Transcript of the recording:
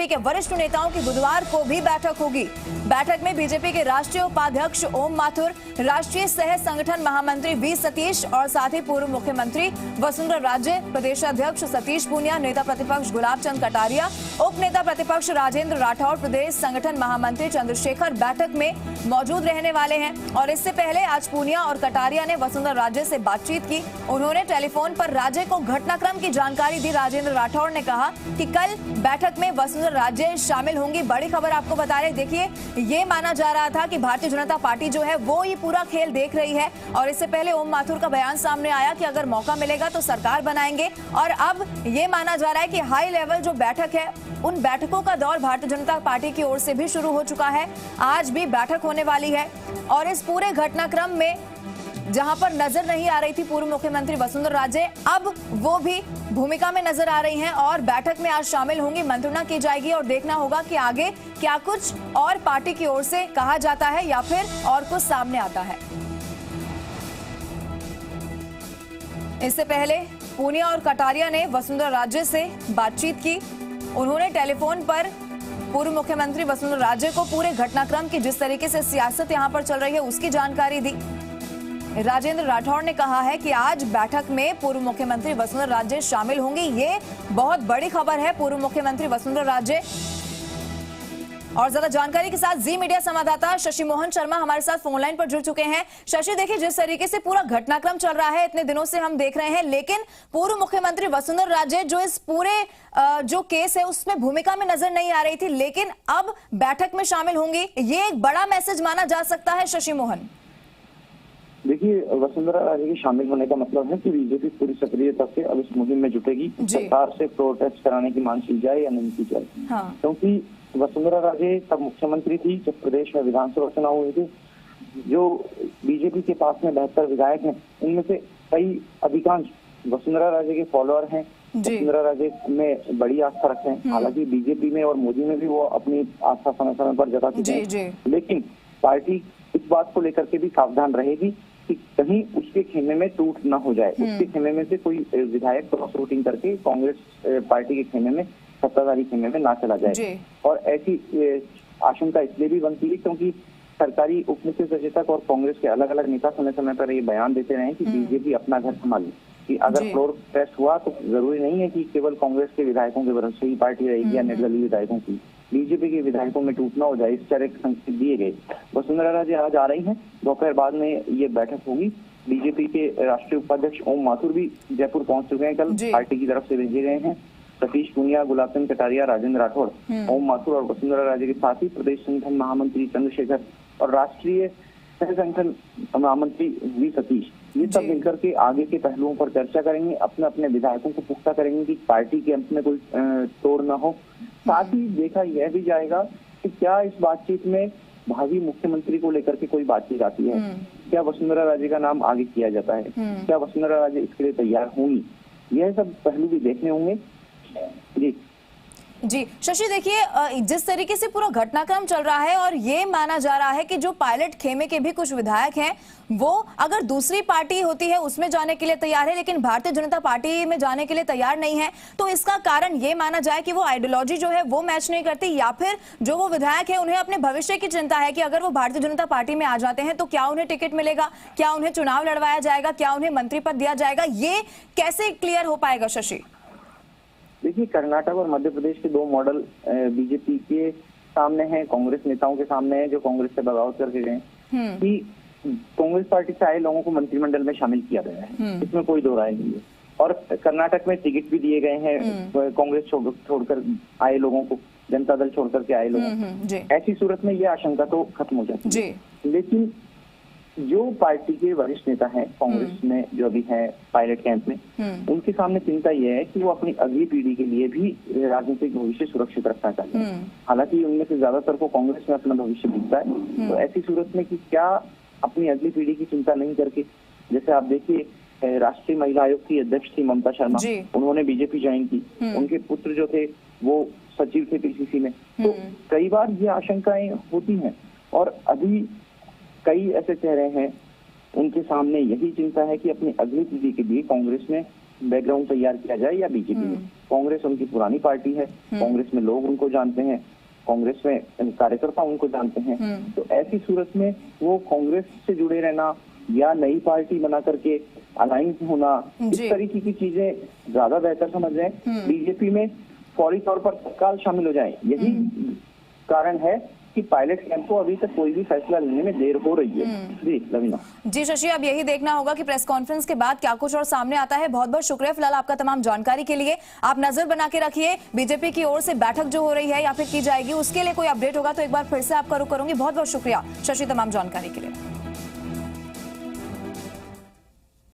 BJP के वरिष्ठ नेताओं की बुधवार को भी बैठक होगी। बैठक में बीजेपी के राष्ट्रीय उपाध्यक्ष ओम माथुर, राष्ट्रीय सह संगठन महामंत्री वी सतीश और साथ ही पूर्व मुख्यमंत्री वसुंधरा राजे, प्रदेश अध्यक्ष सतीश पूनिया, नेता प्रतिपक्ष गुलाब चंद कटारिया, उप नेता प्रतिपक्ष राजेंद्र राठौड़, प्रदेश संगठन महामंत्री चंद्रशेखर बैठक में मौजूद रहने वाले हैं। और इससे पहले आज पूनिया और कटारिया ने वसुंधरा राजे से बातचीत की। उन्होंने टेलीफोन पर राजे को घटनाक्रम की जानकारी दी। राजेंद्र राठौड़ ने कहा कि कल बैठक में वसुंधरा राजे शामिल होंगी। बड़ी खबर आपको बता रहे, देखिए ये माना जा रहा था कि भारतीय जनता पार्टी जो है वो ये पूरा खेल देख रही है और इससे पहले ओम माथुर का बयान सामने आया कि अगर मौका मिलेगा तो सरकार बनाएंगे। और अब ये माना जा रहा है कि हाई लेवल जो बैठक है उन बैठकों का दौर भारतीय जनता पार्टी की ओर से भी शुरू हो चुका है। आज भी बैठक होने वाली है और इस पूरे घटनाक्रम में जहां पर नजर नहीं आ रही थी पूर्व मुख्यमंत्री वसुंधरा राजे, अब वो भी भूमिका में नजर आ रही हैं और बैठक में आज शामिल होंगी। मंत्रणा की जाएगी और देखना होगा कि आगे क्या कुछ और पार्टी की ओर से कहा जाता है या फिर और कुछ सामने आता है। इससे पहले पूनिया और कटारिया ने वसुंधरा राजे से बातचीत की। उन्होंने टेलीफोन पर पूर्व मुख्यमंत्री वसुंधरा राजे को पूरे घटनाक्रम की जिस तरीके से सियासत यहां पर चल रही है उसकी जानकारी दी। राजेंद्र राठौड़ ने कहा है कि आज बैठक में पूर्व मुख्यमंत्री वसुंधरा राजे शामिल होंगी। ये बहुत बड़ी खबर है। पूर्व मुख्यमंत्री वसुंधरा राजे और ज्यादा जानकारी के साथ जी मीडिया संवाददाता शशि मोहन शर्मा हमारे साथ फोन लाइन पर जुड़ चुके हैं। शशि, देखिए जिस तरीके से पूरा घटनाक्रम चल रहा है इतने दिनों से हम देख रहे हैं, लेकिन पूर्व मुख्यमंत्री वसुंधरा राजे जो इस पूरे जो केस है उसमें भूमिका में नजर नहीं आ रही थी, लेकिन अब बैठक में शामिल होंगी। ये एक बड़ा मैसेज माना जा सकता है शशि मोहन। देखिए, वसुंधरा राजे के शामिल होने का मतलब है कि बीजेपी पूरी सक्रियता से अब इस मुहिम में जुटेगी। सरकार से प्रोटेस्ट कराने की मांग की जाए या नहीं की जाए, क्योंकि वसुंधरा राजे तब मुख्यमंत्री थी जब प्रदेश में विधानसभा चुनाव हुए थे। जो बीजेपी के पास में 72 विधायक हैं, उनमें से कई अधिकांश वसुंधरा राजे के फॉलोअर हैं, वसुंधरा राजे में बड़ी आस्था रखते हैं। हालांकि बीजेपी में और मोदी में भी वो अपनी आस्था समय समय पर जता चुके हैं, लेकिन पार्टी इस बात को लेकर के भी सावधान रहेगी कि कहीं उसके खेमे में टूट ना हो जाए, उसके खेमे में से कोई विधायक क्रॉस वोटिंग करके कांग्रेस पार्टी के खेमे में, सत्ताधारी खेमे में ना चला जाए। और ऐसी आशंका इसलिए भी बनती है क्योंकि सरकारी उप मुख्य सचेतक और कांग्रेस के अलग अलग नेता समय समय पर ये बयान देते रहे कि बीजेपी अपना घर संभाले, कि अगर फ्लोर टेस्ट हुआ तो जरूरी नहीं है कि केवल कांग्रेस के विधायकों के भरोसे ही पार्टी रहेगी या निर्दलीय विधायकों की, बीजेपी के विधायकों में टूटना हो जाए, इस तरह के संकेत दिए गए। वसुंधरा राजे आज आ रही हैं, दोपहर बाद में ये बैठक होगी। बीजेपी के राष्ट्रीय उपाध्यक्ष ओम माथुर भी जयपुर पहुंच चुके हैं, कल पार्टी की तरफ से भेजे गए हैं। सतीश पूनिया, गुलाब चंद कटारिया, राजेंद्र राठौड़, ओम माथुर और वसुंधरा राजे के साथ ही प्रदेश संगठन महामंत्री चंद्रशेखर और राष्ट्रीय सह संगठन महामंत्री वी सतीश, ये सब मिलकर के आगे के पहलुओं पर चर्चा करेंगे, अपने अपने विधायकों को पुख्ता करेंगे कि पार्टी के अंत में कोई तोड़ न हो। साथ ही देखा यह भी जाएगा कि क्या इस बातचीत में भावी मुख्यमंत्री को लेकर के कोई बातचीत आती है, क्या वसुंधरा राजे का नाम आगे किया जाता है, क्या वसुंधरा राजे इसके लिए तैयार होंगी, यह सब पहलू भी देखने होंगे। जी शशि, देखिए जिस तरीके से पूरा घटनाक्रम चल रहा है और ये माना जा रहा है कि जो पायलट खेमे के भी कुछ विधायक हैं वो अगर दूसरी पार्टी होती है उसमें जाने के लिए तैयार है, लेकिन भारतीय जनता पार्टी में जाने के लिए तैयार नहीं है, तो इसका कारण ये माना जाए कि वो आइडियोलॉजी जो है वो मैच नहीं करती, या फिर जो वो विधायक है उन्हें अपने भविष्य की चिंता है कि अगर वो भारतीय जनता पार्टी में आ जाते हैं तो क्या उन्हें टिकट मिलेगा, क्या उन्हें चुनाव लड़वाया जाएगा, क्या उन्हें मंत्री पद दिया जाएगा, ये कैसे क्लियर हो पाएगा शशि? देखिए, कर्नाटक और मध्य प्रदेश के दो मॉडल बीजेपी के सामने हैं, कांग्रेस नेताओं के सामने है जो कांग्रेस से बगावत करके गए कि कांग्रेस पार्टी से आए लोगों को मंत्रिमंडल में शामिल किया गया है, इसमें कोई दो राय नहीं है। और कर्नाटक में टिकट भी दिए गए हैं कांग्रेस छोड़कर आए लोगों को, जनता दल छोड़कर के आए लोगों को। ऐसी सूरत में ये आशंका तो खत्म हो जाती है। लेकिन जो पार्टी के वरिष्ठ नेता हैं कांग्रेस में जो अभी हैं पायलट कैंप में, उनके सामने चिंता यह है कि वो अपनी अगली पीढ़ी के लिए भी राजनीतिक भविष्य सुरक्षित रखना चाहते हैं। हालांकि उनमें से ज्यादातर को कांग्रेस में अपना भविष्य दिखता है, तो ऐसी सूरत में कि क्या अपनी अगली पीढ़ी की चिंता नहीं करके, जैसे आप देखिए राष्ट्रीय महिला आयोग की अध्यक्ष थी ममता शर्मा, उन्होंने बीजेपी ज्वाइन की, उनके पुत्र जो थे वो सचिव थे पीसीसी में। तो कई बार ये आशंकाएं होती हैं और अभी कई ऐसे चेहरे हैं उनके सामने यही चिंता है कि अपनी अगली पीढ़ी के लिए कांग्रेस में बैकग्राउंड तैयार किया जाए या बीजेपी में। कांग्रेस उनकी पुरानी पार्टी है, कांग्रेस में लोग उनको जानते हैं, कांग्रेस में कार्यकर्ता उनको जानते हैं। तो ऐसी सूरत में वो कांग्रेस से जुड़े रहना या नई पार्टी बना करके अलाइन होना, इस तरीके की चीजें ज्यादा बेहतर समझ रहे हैं। बीजेपी में फौरी तौर पर तत्काल शामिल हो जाएं, यही कारण है कि पायलट कैंप को अभी तक कोई भी फैसला लेने में देर हो रही है। जी लवीना। जी शशि, अब यही देखना होगा कि प्रेस कॉन्फ्रेंस के बाद क्या कुछ और सामने आता है। बहुत बहुत शुक्रिया फिलहाल आपका तमाम जानकारी के लिए। आप नजर बना के रखिए, बीजेपी की ओर से बैठक जो हो रही है या फिर की जाएगी, उसके लिए कोई अपडेट होगा तो एक बार फिर से आपका रुख करूंगी। बहुत बहुत शुक्रिया शशि तमाम जानकारी के लिए।